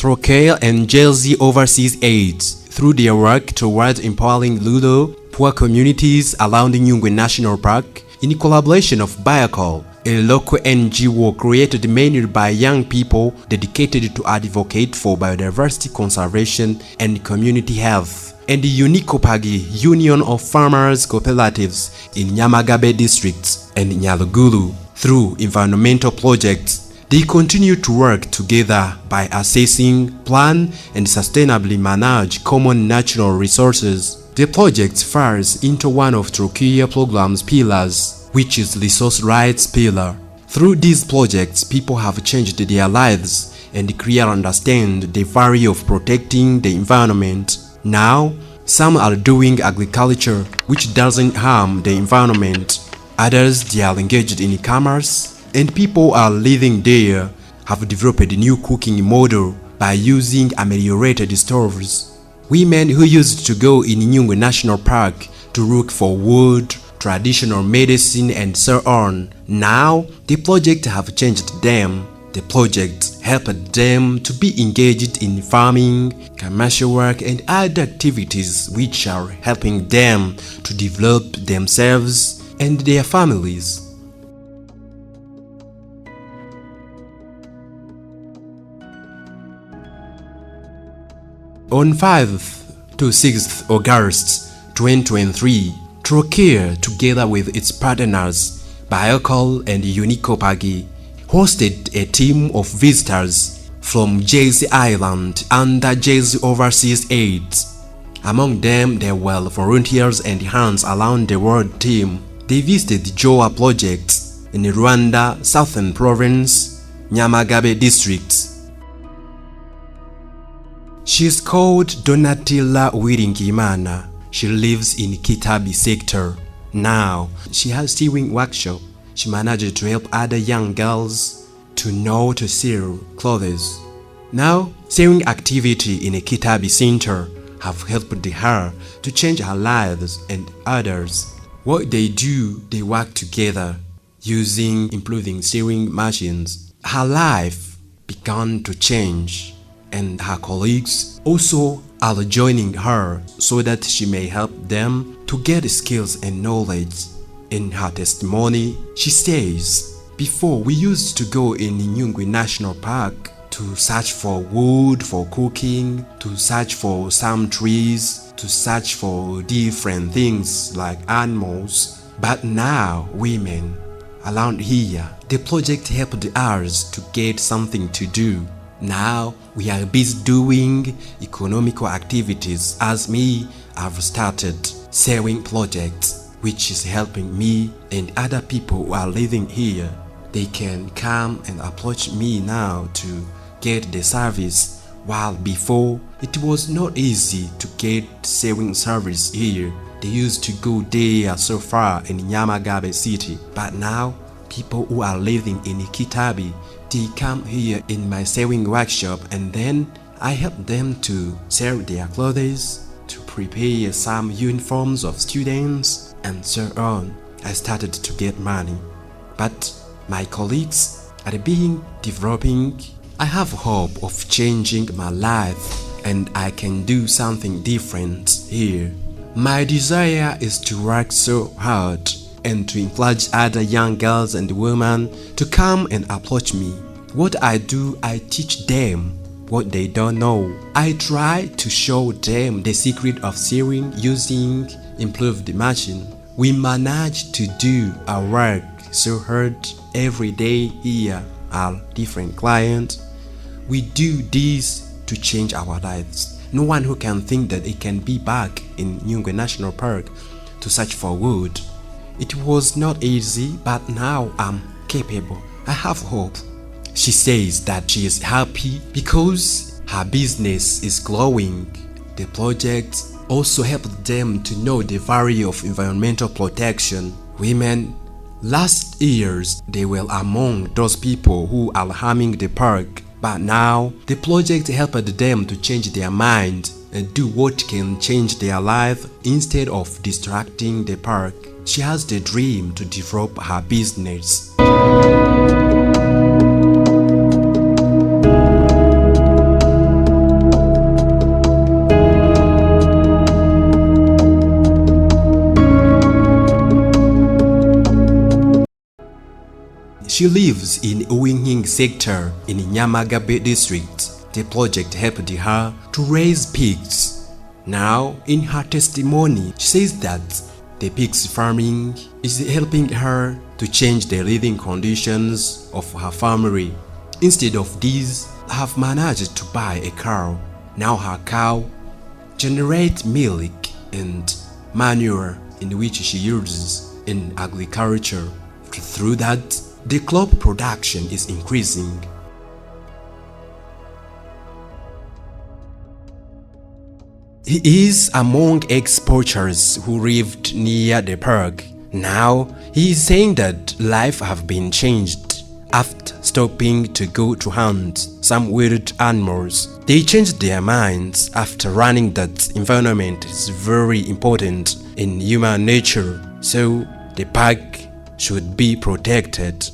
Trocaire and Jersey Overseas Aids, through their work towards empowering rural, poor communities around Nyungwe National Park, in collaboration of Biocol, a local NGO created mainly by young people dedicated to advocate for biodiversity conservation and community health, and the Unikopagi Union of Farmers Cooperatives in Nyamagabe districts and Nyaruguru. Through environmental projects, they continue to work together by assessing, plan, and sustainably manage common natural resources. The project falls into one of Trocaire program's pillars, which is Resource Rights Pillar. Through these projects, people have changed their lives and clearly understand the value of protecting the environment. Now, some are doing agriculture, which doesn't harm the environment. Others, they are engaged in commerce, and people are living there have developed a new cooking model by using ameliorated stoves. Women who used to go in Nyungwe National Park to look for wood, traditional medicine, and so on, now the project have changed them. The project helped them to be engaged in farming, commercial work, and other activities which are helping them to develop themselves and their families. On 5th to 6th August 2023, Trocaire, together with its partners Biocol and Unikopagi, hosted a team of visitors from Jersey Island under Jersey Overseas Aids. Among them, there were volunteers and hands around the world team. They visited Joa projects in Rwanda, Southern Province, Nyamagabe district. She is called Donatilla Uwiringiyimana. She lives in Kitabi sector. Now, she has sewing workshop. She managed to help other young girls to know to sew clothes. Now, sewing activity in a Kitabi center have helped her to change her lives and others. What they do, they work together using improving sewing machines. Her life began to change, and her colleagues also are joining her so that she may help them to get skills and knowledge. In her testimony, she says, "Before we used to go in Nyungwe National Park to search for wood for cooking, to search for some trees, to search for different things like animals. But now, women around here, the project helped us to get something to do. Now we are busy doing economical activities, as me, I've started sewing projects, which is helping me and other people who are living here. They can come and approach me now to get the service, while before it was not easy to get sewing service here. They used to go there so far in Nyamagabe city, but now people who are living in Kitabi, they come here in my sewing workshop, and then I help them to sew their clothes, to prepare some uniforms of students, and so on. I started to get money, but my colleagues are being developing. I have hope of changing my life, and I can do something different here. My desire is to work so hard and to encourage other young girls and women to come and approach me. What I do, I teach them what they don't know. I try to show them the secret of sewing using improved machine. We manage to do our work so hard every day here, our different clients. We do this to change our lives. No one who can think that it can be back in Nyungwe National Park to search for wood. It was not easy, but now I'm capable. I have hope. She says that she is happy because her business is growing. The project also helped them to know the value of environmental protection. Women, last years they were among those people who are harming the park, but now the project helped them to change their mind and do what can change their life instead of distracting the park. She has the dream to develop her business. She lives in Uwinking sector in Nyamagabe district. The project helped her to raise pigs. Now, in her testimony, she says that the pigs farming is helping her to change the living conditions of her family. Instead of this, have managed to buy a cow. Now her cow generates milk and manure in which she uses in agriculture. Through that, the crop production is increasing. He is among ex-poachers who lived near the park. Now, he is saying that life have been changed after stopping to go to hunt some wild animals. They changed their minds after learning that environment is very important in human nature, so the park should be protected.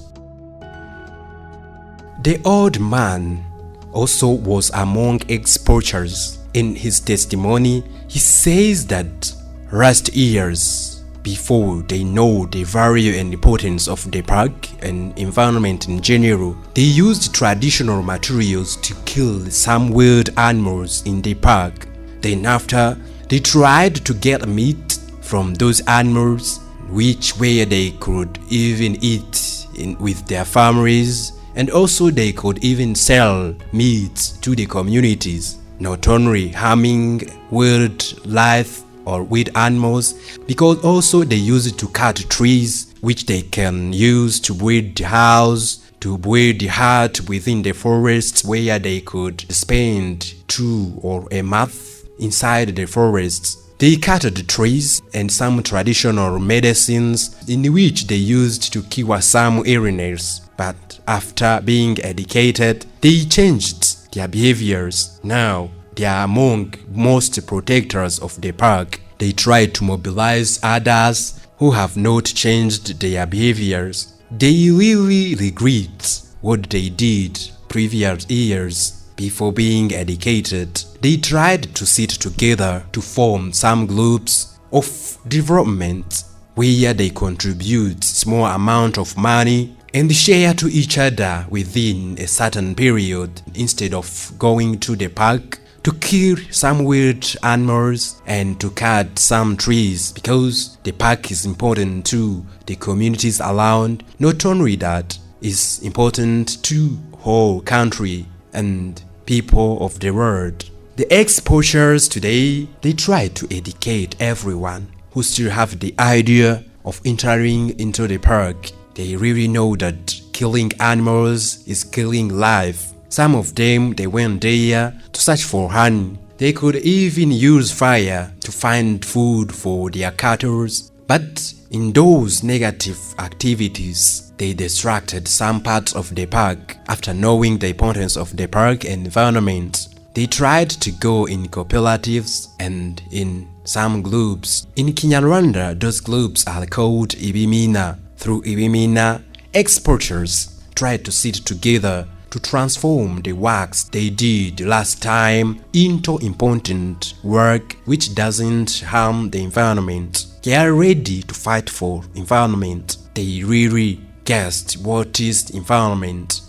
The old man also was among ex-poachers. In his testimony, he says that last years, before they know the value and importance of the park and environment in general, they used traditional materials to kill some wild animals in the park. Then after, they tried to get meat from those animals, which way they could even eat with their families, and also they could even sell meat to the communities. Not only harming wildlife or wild animals, because also they use it to cut trees which they can use to build the house, to build the hut within the forests where they could spend 2 or a month inside the forests. They cut the trees and some traditional medicines in which they used to cure some illness. But after being educated, they changed their behaviors. Now, they are among most protectors of the park. They try to mobilize others who have not changed their behaviors. They really regret what they did previous years before being educated. They tried to sit together to form some groups of development where they contribute small amount of money and share to each other within a certain period, instead of going to the park to kill some wild animals and to cut some trees, because the park is important to the communities around. Not only that, it's important to whole country and people of the world. The ex-poachers today, they try to educate everyone who still have the idea of entering into the park. They really know that killing animals is killing life. Some of them, they went there to search for honey. They could even use fire to find food for their cattle. But in those negative activities, they distracted some parts of the park. After knowing the importance of the park and environment, they tried to go in cooperatives and in some groups. In Kinyarwanda, those groups are called Ibimina. Through Ibimina, ex-poachers tried to sit together to transform the works they did last time into important work which doesn't harm the environment. They are ready to fight for environment. They really guessed what is environment.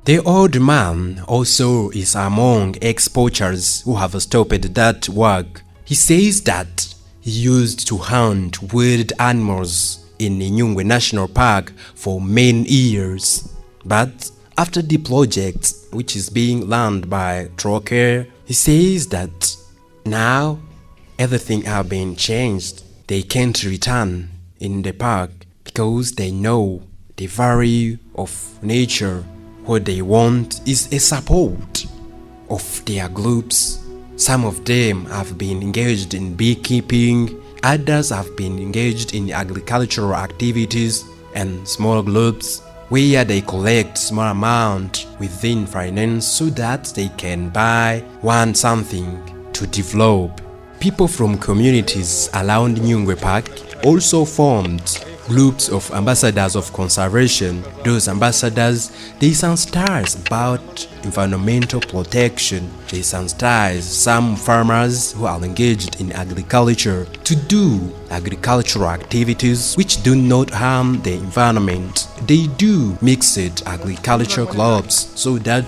The old man also is among ex-poachers who have stopped that work. He says that he used to hunt wild animals in Nyungwe National Park for many years. But after the project, which is being run by Troker, he says that now everything has been changed. They can't return in the park because they know the value of nature. What they want is a support of their groups. Some of them have been engaged in beekeeping, others have been engaged in agricultural activities and small groups where they collect small amount within finance so that they can buy something to develop. People from communities around Nyungwe Park also formed groups of ambassadors of conservation. Those ambassadors, they sensitize about environmental protection. They sensitize some farmers who are engaged in agriculture to do agricultural activities which do not harm the environment. They do mixed agricultural crops so that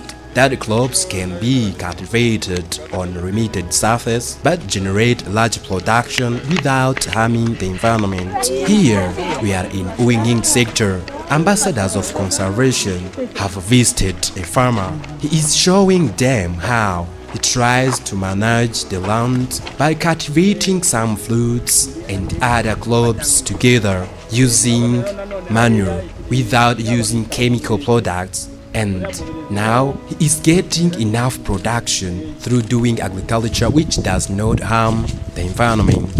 crops can be cultivated on limited surface but generate large production without harming the environment. Here we are in Uyinging sector. Ambassadors of conservation have visited a farmer. He is showing them how he tries to manage the land by cultivating some fruits and other crops together using manure without using chemical products. And now he is getting enough production through doing agriculture which does not harm the environment.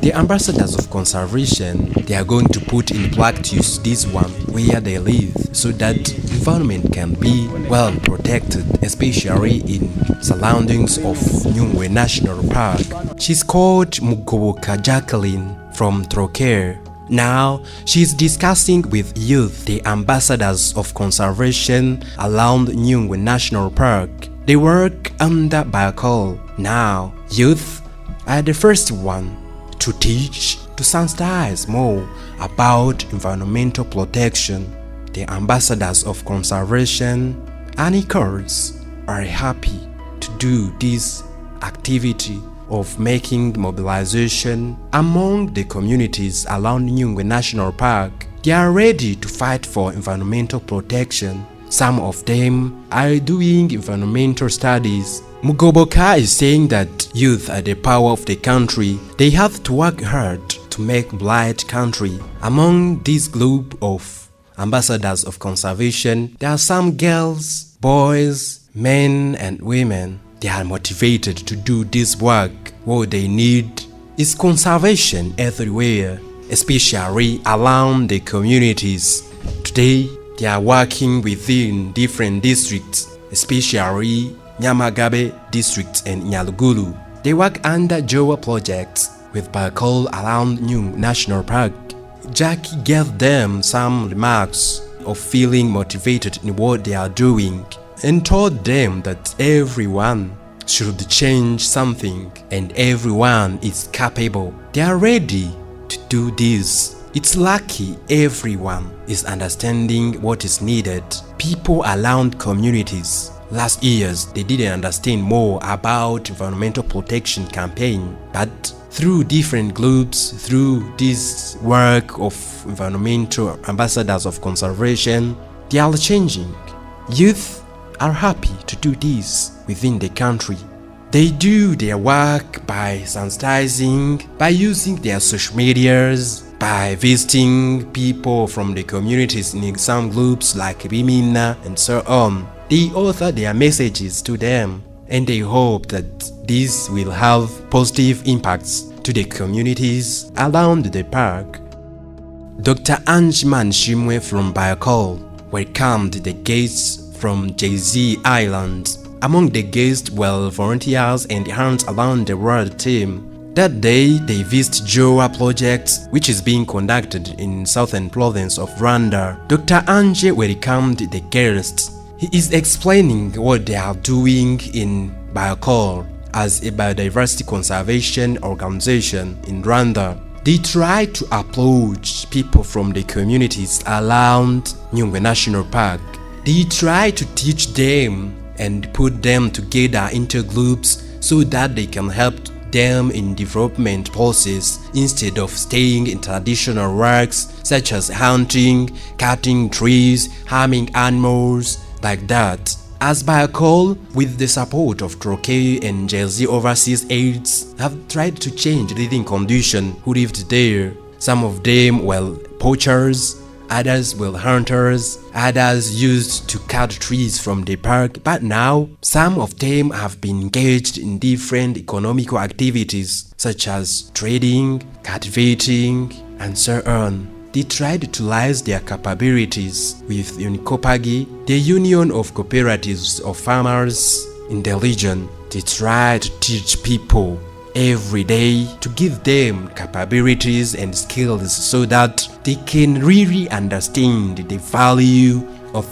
The ambassadors of conservation, they are going to put in practice this one where they live so that environment can be well protected, especially in surroundings of Nyungwe National Park. She's called Mugoboka Jacqueline from Trocaire. Now, she is discussing with youth the ambassadors of conservation around Nyungwe National Park. They work under Biocol. Now, youth are the first one to teach, to sensitize more about environmental protection. The ambassadors of conservation and Icars are happy to do this activity of making mobilization among the communities around Nyungwe National Park. They are ready to fight for environmental protection. Some of them are doing environmental studies. Mugoboka is saying that youth are the power of the country. They have to work hard to make bright country. Among this group of ambassadors of conservation, there are some girls, boys, men and women. They are motivated to do this work. What they need is conservation everywhere, especially around the communities. Today, they are working within different districts, especially Nyamagabe district and Nyaluguru. They work under JOA projects with Biocol around Nyungwe National Park. Jackie gave them some remarks of feeling motivated in what they are doing and told them that everyone should change something and everyone is capable. They are ready to do this. It's lucky everyone is understanding what is needed. People around communities, last years they didn't understand more about environmental protection campaign, but through different groups, through this work of environmental ambassadors of conservation, they are changing. Youth are happy to do this within the country. They do their work by sensitizing, by using their social medias, by visiting people from the communities in some groups like Bimina and so on. They author their messages to them and they hope that this will have positive impacts to the communities around the park. Dr. Anjman Shimwe from Biocol welcomed the guests from JZ Island. Among the guests were volunteers and hands around the world team. That day, they visited JOA project, which is being conducted in southern province of Rwanda. Dr. Anje welcomed the guests. He is explaining what they are doing in Biocol as a biodiversity conservation organization in Rwanda. They try to approach people from the communities around Nyungwe National Park. They try to teach them and put them together into groups so that they can help them in development process instead of staying in traditional works such as hunting, cutting trees, harming animals, like that. As Biocol, with the support of Trocaire and JZ Overseas Aids, have tried to change living conditions who lived there. Some of them were poachers, others were hunters, others used to cut trees from the park, but now some of them have been engaged in different economical activities such as trading, cultivating, and so on. They tried to utilize their capabilities with UNICOPAGI, the Union of Cooperatives of Farmers in the region. They tried to teach people every day to give them capabilities and skills so that they can really understand the value of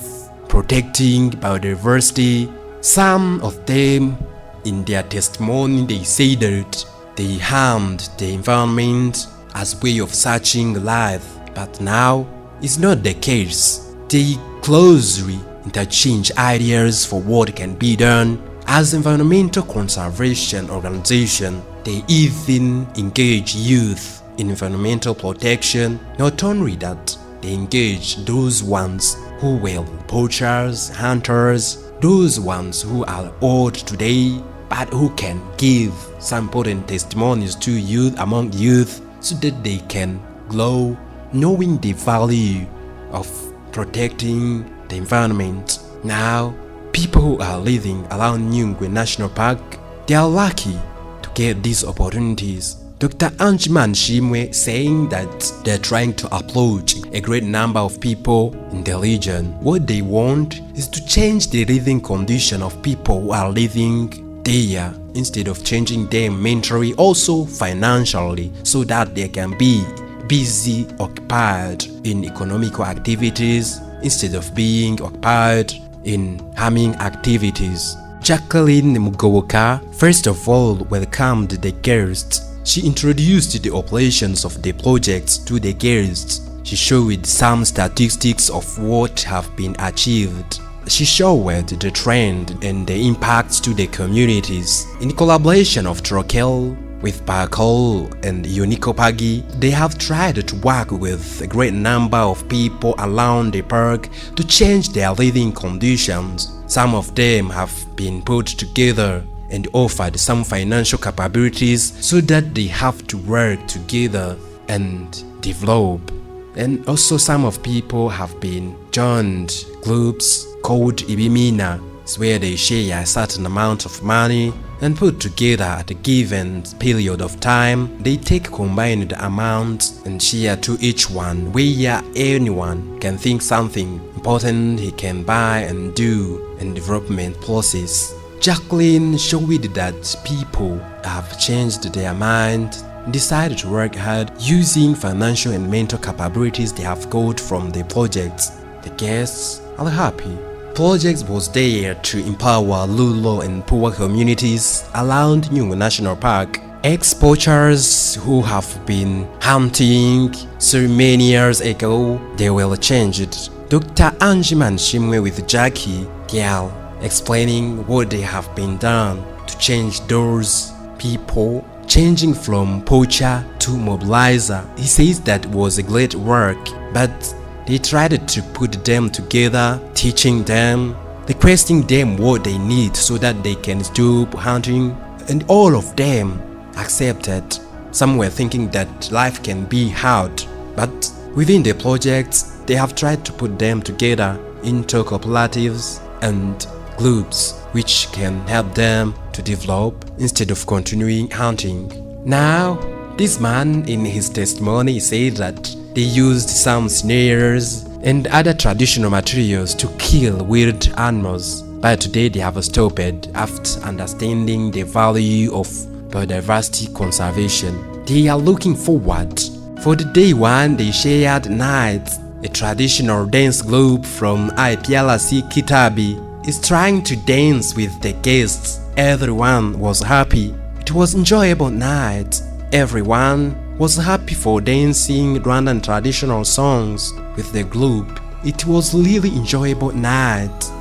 protecting biodiversity. Some of them, in their testimony, they say that they harmed the environment as way of searching life, but now it's not the case. They closely interchange ideas for what can be done. As environmental conservation organization, they even engage youth in environmental protection. Not only that, they engage those ones who were poachers, hunters, those ones who are old today, but who can give some important testimonies to youth among youth so that they can grow knowing the value of protecting the environment. Now, people who are living around Nyungwe National Park, they are lucky to get these opportunities. Dr. Anjiman Shimwe saying that they're trying to approach a great number of people in the region. What they want is to change the living condition of people who are living there instead of changing them mentally, also financially, so that they can be busy, occupied in economical activities instead of being occupied in harming activities. Jacqueline Mugowoka first of all welcomed the guests. She introduced the operations of the projects to the guests. She showed some statistics of what have been achieved. She showed the trend and the impacts to the communities. In collaboration of Trokel with Parkol and Unikopagi, they have tried to work with a great number of people around the park to change their living conditions. Some of them have been put together and offered some financial capabilities so that they have to work together and develop. And also some of people have been joined groups called Ibimina, where they share a certain amount of money and put together at a given period of time. They take combined amounts and share to each one, where anyone can think something important he can buy and do in development process. Jacqueline showed that people have changed their mind, decided to work hard using financial and mental capabilities they have got from the projects. The guests are happy. Project was there to empower rural and poor communities around Nyungwe National Park. Ex-poachers who have been hunting so many years ago, they were changed. Dr. Anjiman Shimwe with Jackie Gyal explaining what they have been done to change those people, changing from poacher to mobilizer. He says that was a great work, but they tried to put them together, teaching them, requesting them what they need so that they can stop hunting, and all of them accepted. Some were thinking that life can be hard, but within the projects, they have tried to put them together into cooperatives and groups which can help them to develop instead of continuing hunting. Now, this man in his testimony said that they used some snares and other traditional materials to kill wild animals, but today they have stopped after understanding the value of biodiversity conservation. They are looking forward for the day when they shared nights. A traditional dance group from IPLC Kitabi is trying to dance with the guests. Everyone was happy. It was enjoyable night. Everyone was happy for dancing Rwandan traditional songs with the group. It was really enjoyable night.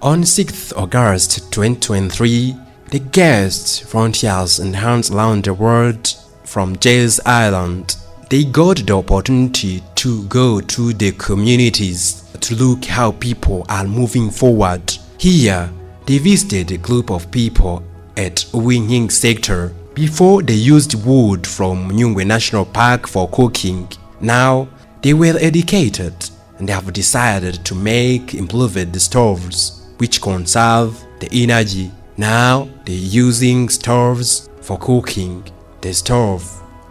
On 6th August 2023, the guests, frontiers and hands around the world from Jay's Island, they got the opportunity to go to the communities to look how people are moving forward. Here, they visited a group of people at Uwinying sector. Before, they used wood from Nyungwe National Park for cooking. Now, they were educated. and they have decided to make improved stoves which conserve the energy. Now they're using stoves for cooking. The stove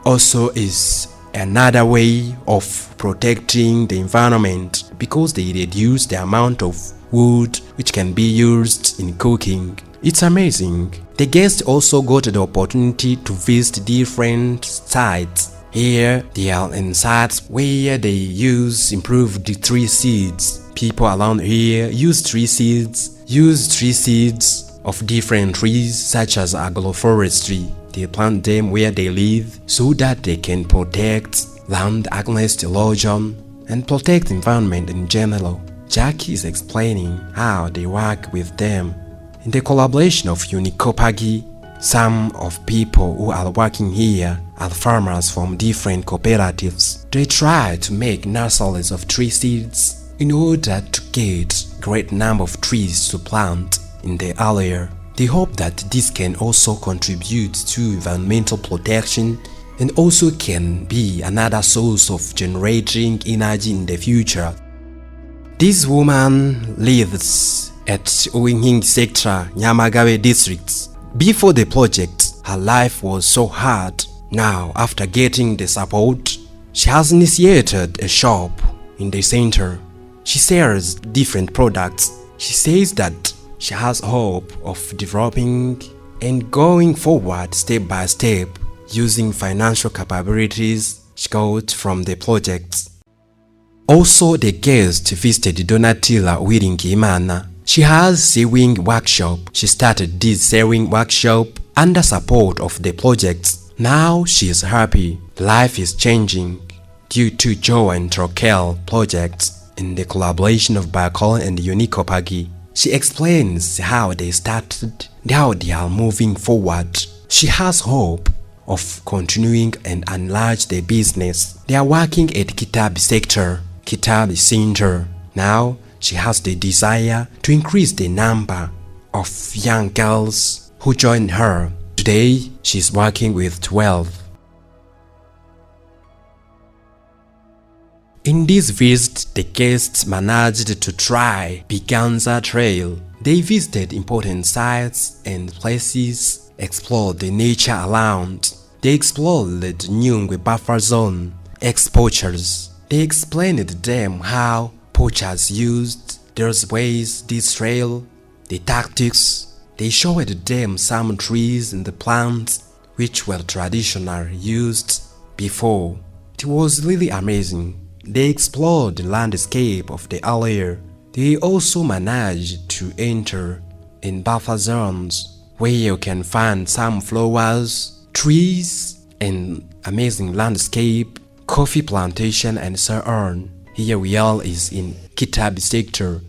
also is another way of protecting the environment because they reduce the amount of wood which can be used in cooking. It's amazing. The guests also got the opportunity to visit different sites. Here they are in sites where they use improved tree seeds. People around here use tree seeds of different trees such as agroforestry. They plant them where they live so that they can protect land against erosion and protect the environment in general. Jackie is explaining how they work with them. In the collaboration of Unikopagi, some of people who are working here are farmers from different cooperatives. They try to make nurseries of tree seeds in order to get a great number of trees to plant in the area. They hope that this can also contribute to environmental protection and also can be another source of generating energy in the future. This woman lives at Uwinking sector, Nyamagabe district. Before the project, her life was so hard. Now, after getting the support, she has initiated a shop in the center. She sells different products. She says that she has hope of developing and going forward step by step using financial capabilities she got from the project. Also, the guest visited Donatilla Uwiringiyimana. She has sewing workshop. She started this sewing workshop under support of the project. Now she is happy. Life is changing due to Joe and Trokel projects in the collaboration of Bacol and Unikopagi. She explains how they started and how they are moving forward. She has hope of continuing and enlarge their business. They are working at Kitabi sector, Kitabi center. Now she has the desire to increase the number of young girls who join her. Today she is working with 12. In this visit, the guests managed to try Biganza Trail. They visited important sites and places, explored the nature around. They explored the Nyungwe buffer zone, ex-poachers. They explained to them how poachers used their ways this trail, the tactics. They showed them some trees and the plants which were traditionally used before. It was really amazing. They explored the landscape of the area. They also managed to enter in buffer zones where you can find some flowers, trees, and amazing landscape, coffee plantation, and so on. Here we are is in Kitabi sector.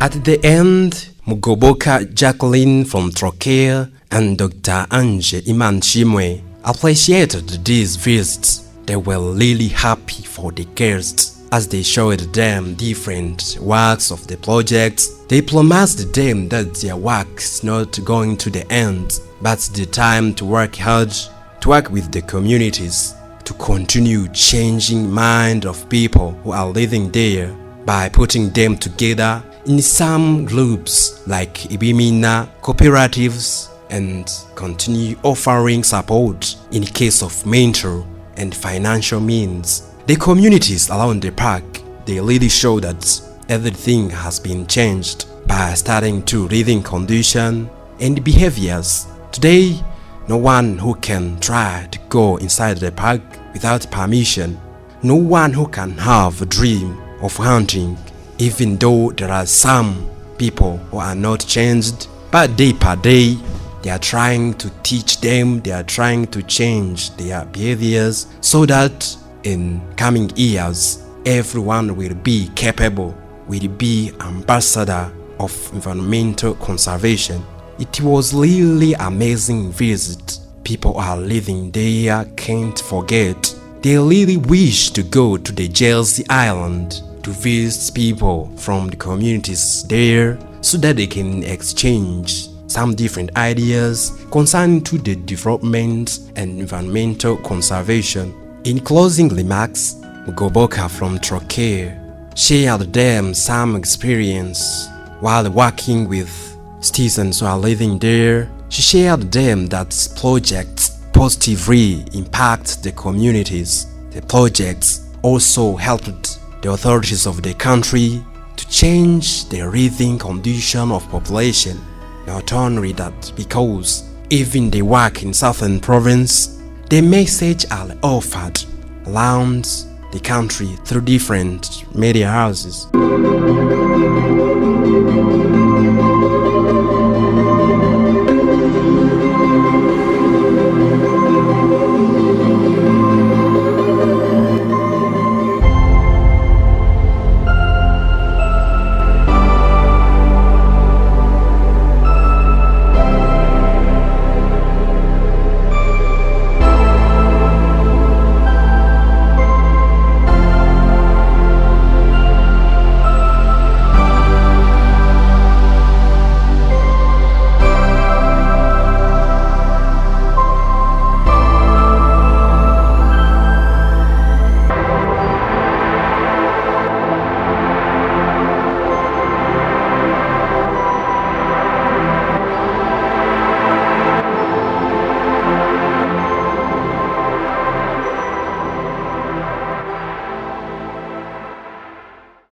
At the end, Mugoboka Jacqueline from Trocare and Dr. Ange Imanchimwe appreciated these visits. They were really happy for the guests as they showed them different works of the projects. They promised them that their work is not going to the end, but the time to work hard, to work with the communities, to continue changing mind of people who are living there by putting them together in some groups like Ibimina cooperatives and continue offering support in case of mental and financial means. The communities around the park, they really show that everything has been changed by starting to living condition and behaviors. Today, no one who can try to go inside the park without permission. No one who can have a dream of hunting, even though there are some people who are not changed. But day per day, they are trying to teach them, they are trying to change their behaviors so that in coming years, everyone will be capable, will be ambassador of environmental conservation. It was really amazing visit. People are living there can't forget. They really wish to go to the Jersey Island to visit people from the communities there so that they can exchange some different ideas concerning to the development and environmental conservation. In closing remarks, Mugoboka from Trocare shared them some experience while working with citizens who are living there. She shared them that projects positively impact the communities. The projects also helped the authorities of the country to change the living condition of population. Not only that, because even they work in Southern Province, the message are offered around the country through different media houses.